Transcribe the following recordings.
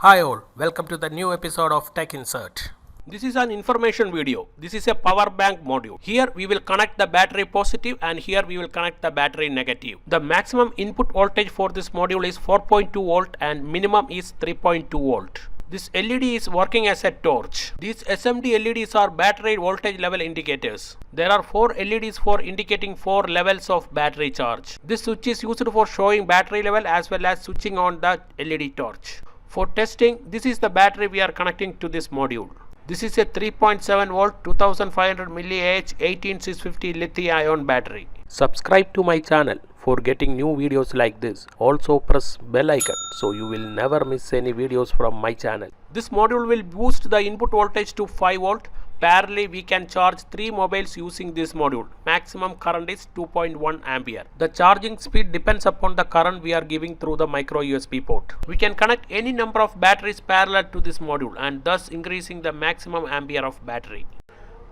Hi all, welcome to the new episode of Tech Insert. This is an information video. This is a power bank module. Here we will connect the battery positive and here we will connect the battery negative. The maximum input voltage for this module is 4.2 volt and minimum is 3.2 volt. This LED is working as a torch. These SMD LEDs are battery voltage level indicators. There are 4 LEDs for indicating 4 levels of battery charge. This switch is used for showing battery level as well as switching on the LED torch. For testing, this is the battery we are connecting to this module. This is a 3.7 volt 2500 mAh 18650 lithium-ion battery. Subscribe to my channel for getting new videos like this. Also press bell icon so you will never miss any videos from my channel. This module will boost the input voltage to 5 volt. Parallelly, we can charge 3 mobiles using this module. Maximum current is 2.1 ampere. The charging speed depends upon the current we are giving through the micro USB port. We can connect any number of batteries parallel to this module and thus increasing the maximum ampere of battery.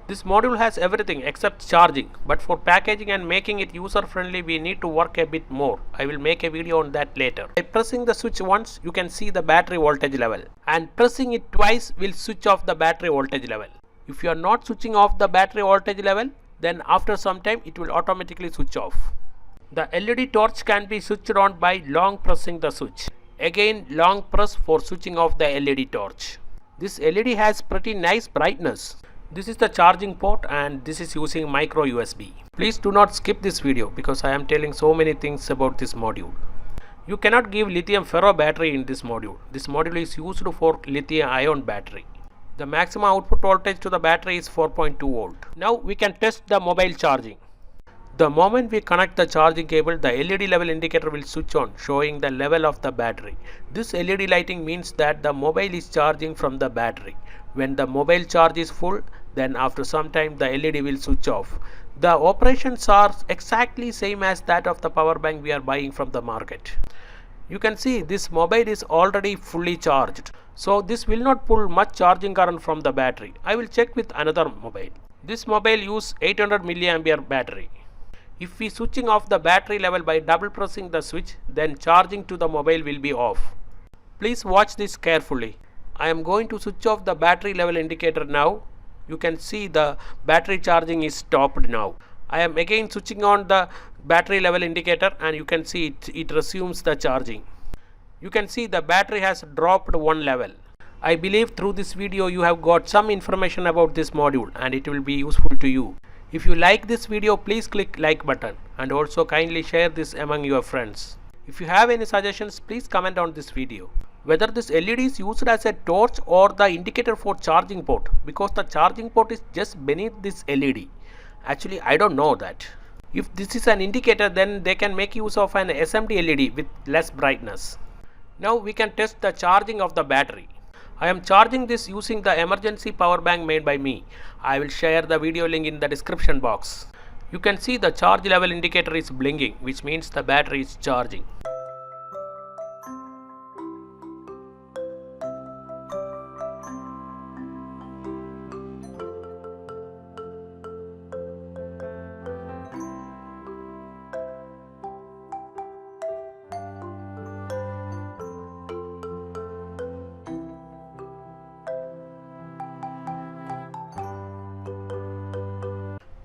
This module has everything except charging, but for packaging and making it user friendly we need to work a bit more. I will make a video on that later. By pressing the switch once you can see the battery voltage level, and pressing it twice will switch off the battery voltage level. If you are not switching off the battery voltage level, then after some time it will automatically switch off. The LED torch can be switched on by long pressing the switch. Again long press for switching off the LED torch. This LED has pretty nice brightness. This is the charging port and this is using micro USB. Please do not skip this video because I am telling so many things about this module. You cannot give lithium ferro battery in this module. This module is used for lithium-ion battery. The maximum output voltage to the battery is 4.2 volt. Now we can test the mobile charging. The moment we connect the charging cable, the LED level indicator will switch on, showing the level of the battery. This LED lighting means that the mobile is charging from the battery. When the mobile charge is full, then after some time the LED will switch off. The operations are exactly same as that of the power bank we are buying from the market. You can see this mobile is already fully charged. So this will not pull much charging current from the battery. I will check with another mobile. This mobile uses 800 mAh battery. If we switching off the battery level by double pressing the switch, then charging to the mobile will be off. Please watch this carefully. I am going to switch off the battery level indicator now. You can see the battery charging is stopped now. I am again switching on the battery level indicator and you can see it resumes the charging. You can see the battery has dropped one level. I believe through this video you have got some information about this module and it will be useful to you. If you like this video, please click like button and also kindly share this among your friends. If you have any suggestions, please comment on this video. Whether this LED is used as a torch or the indicator for charging port, because the charging port is just beneath this LED. Actually, I don't know that. If this is an indicator, then they can make use of an SMD LED with less brightness. Now we can test the charging of the battery. I am charging this using the emergency power bank made by me. I will share the video link in the description box. You can see the charge level indicator is blinking, which means the battery is charging.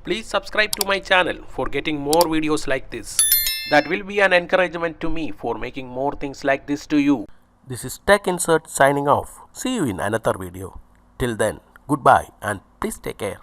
Please subscribe to my channel for getting more videos like this. That will be an encouragement to me for making more things like this to you. This is Tech Insert signing off. See you in another video. Till then, goodbye and please take care.